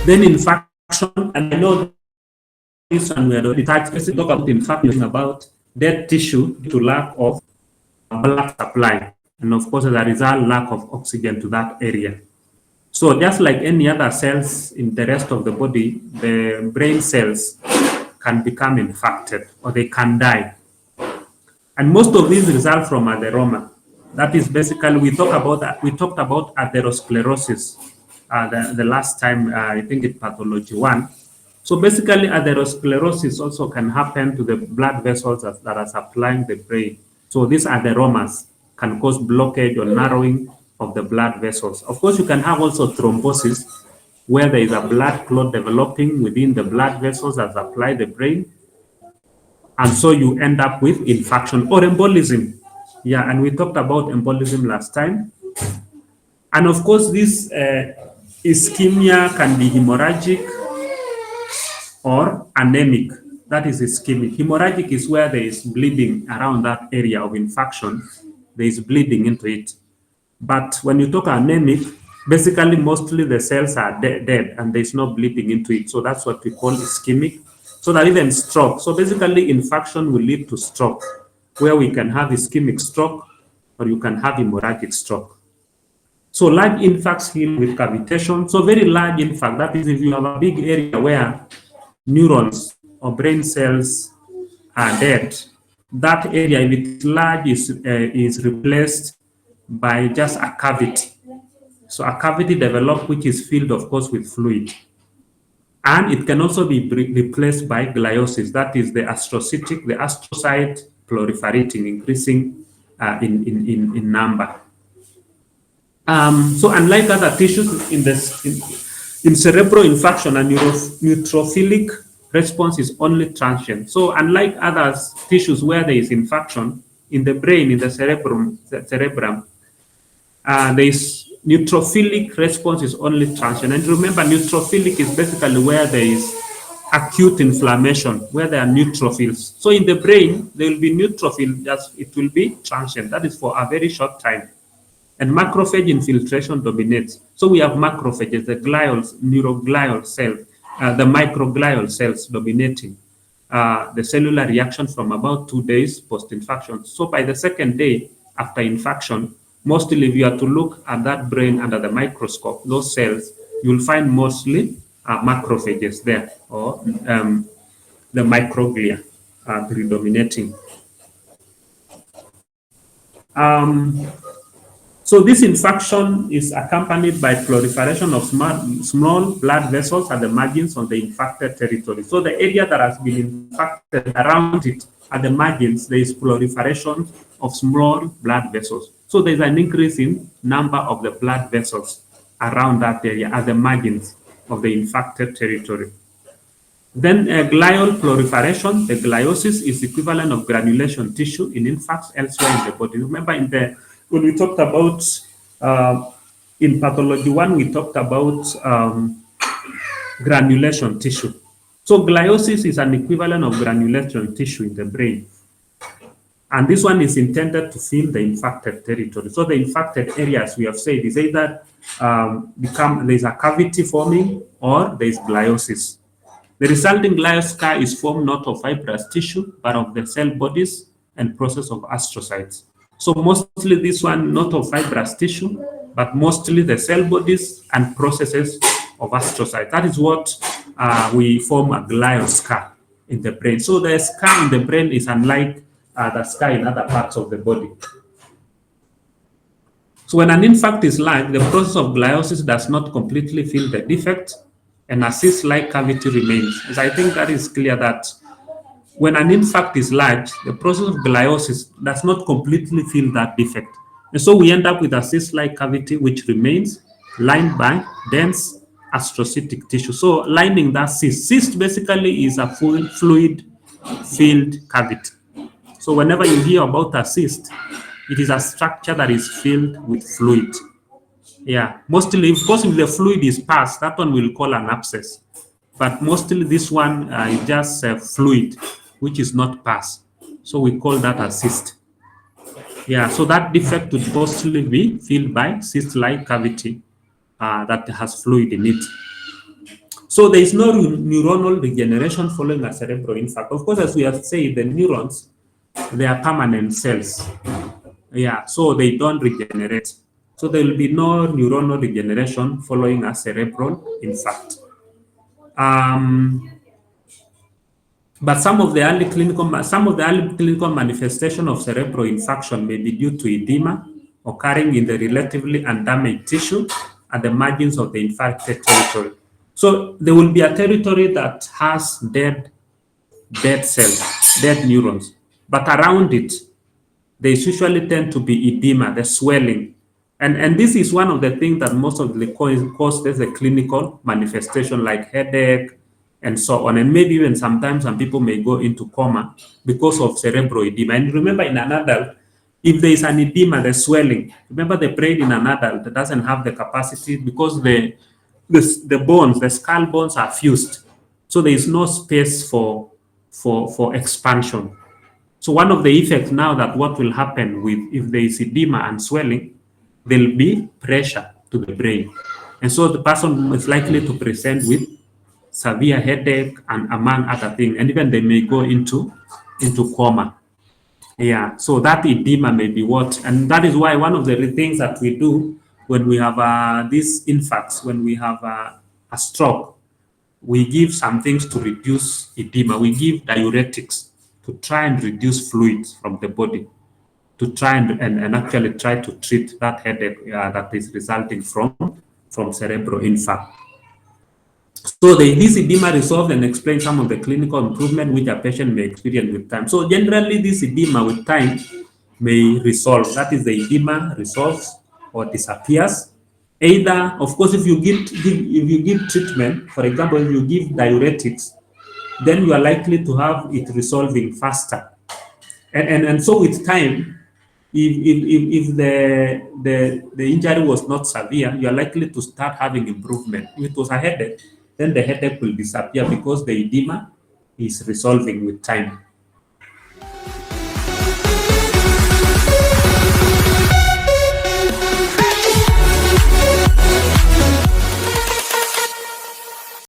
Then infarction, and I know this one we had already talked about infarction, about dead tissue to lack of blood supply, and of course, as a result, lack of oxygen to that area. So just like any other cells in the rest of the body, the brain cells can become infected or they can die. And most of these result from atheroma. That is basically, we talked about atherosclerosis the last time, I think in Pathology 1. So basically, atherosclerosis also can happen to the blood vessels that are supplying the brain. So these atheromas can cause blockage or narrowing of the blood vessels. Of course, you can have also thrombosis, where there is a blood clot developing within the blood vessels that supply the brain. And so you end up with infarction or embolism. Yeah, and we talked about embolism last time. And of course, this ischemia can be hemorrhagic or anemic. That is ischemic. Hemorrhagic is where there is bleeding around that area of infarction. There is bleeding into it. But when you talk anemic, basically mostly the cells are dead and there's no bleeding into it. So that's what we call ischemic. So that even stroke. So basically infarction will lead to stroke, where we can have ischemic stroke or you can have hemorrhagic stroke. So large infarcts heal with cavitation. So very large infarct, that is if you have a big area where neurons or brain cells are dead, that area, if it's large, is replaced by just a cavity. So a cavity develops, which is filled, of course, with fluid. And it can also be replaced by gliosis. That is the astrocyte proliferating, increasing in number. So unlike other tissues in cerebral infarction, a neutrophilic response is only transient. So unlike other tissues where there is infarction, in the brain, in the cerebrum, there is neutrophilic response is only transient. And remember, neutrophilic is basically where there is acute inflammation, where there are neutrophils. So in the brain, there will be neutrophil, just it will be transient. That is for a very short time. And macrophage infiltration dominates. So we have macrophages, the neuroglial cells, the microglial cells dominating the cellular reaction from about 2 days post-infarction. So by the second day after infarction, mostly if you are to look at that brain under the microscope, those cells, you'll find mostly macrophages there, or the microglia predominating. So this infarction is accompanied by proliferation of small blood vessels at the margins of the infected territory. So the area that has been infected around it, at the margins, there is proliferation of small blood vessels. So there's an increase in number of the blood vessels around that area at the margins of the infected territory. Then glial proliferation, the gliosis, is equivalent of granulation tissue in infarcts elsewhere in the body. Remember, when we talked about in Pathology 1, we talked about granulation tissue. So gliosis is an equivalent of granulation tissue in the brain. And this one is intended to fill the infected territory. So the infected areas, we have said, is either there's a cavity forming or there's gliosis. The resulting glioscar is formed not of fibrous tissue, but of the cell bodies and process of astrocytes. So mostly this one, not of fibrous tissue, but mostly the cell bodies and processes of astrocytes. That is what we form a glioscar in the brain. So the scar in the brain is unlike the scar in other parts of the body. So when an infarct is large, the process of gliosis does not completely fill the defect, and a cyst-like cavity remains. As I think that is clear that when an infarct is large, the process of gliosis does not completely fill that defect. And so we end up with a cyst-like cavity which remains lined by dense astrocytic tissue. So lining that cyst basically is a fluid-filled cavity. So whenever you hear about a cyst, it is a structure that is filled with fluid. Yeah, mostly, of course, if the fluid is passed, that one we'll call an abscess. But mostly this one is just fluid, which is not passed. So we call that a cyst. Yeah, so that defect would mostly be filled by cyst-like cavity that has fluid in it. So there is no neuronal regeneration following a cerebral infarct. Of course, as we have said, the neurons, they are permanent cells. Yeah, so they don't regenerate. So there will be no neuronal regeneration following a cerebral infarct. But some of the early clinical manifestation of cerebral infarction may be due to edema occurring in the relatively undamaged tissue at the margins of the infarcted territory. So there will be a territory that has dead cells, dead neurons, but around it, they usually tend to be edema, the swelling. And this is one of the things that most of the causes a clinical manifestation like headache and so on. And maybe even sometimes some people may go into coma because of cerebral edema. And remember, in an adult, if there is an edema, the swelling, remember the brain in an adult that doesn't have the capacity because the bones, the skull bones are fused. So there is no space for expansion. So one of the effects now that what will happen with if there is edema and swelling, there will be pressure to the brain. And so the person is likely to present with severe headache and among other things. And even they may go into coma. Yeah, so that edema may be what, and that is why one of the things that we do when we have these infarcts, when we have a stroke, we give some things to reduce edema. We give diuretics to try and reduce fluids from the body, to try and actually try to treat that headache that is resulting from cerebral infarct. So this edema resolves and explains some of the clinical improvement which a patient may experience with time. So generally, this edema with time may resolve. That is, the edema resolves or disappears. Either, of course, if you give treatment, for example, if you give diuretics, then you are likely to have it resolving faster. And so with time, if the injury was not severe, you are likely to start having improvement. If it was a headache, then the headache will disappear because the edema is resolving with time.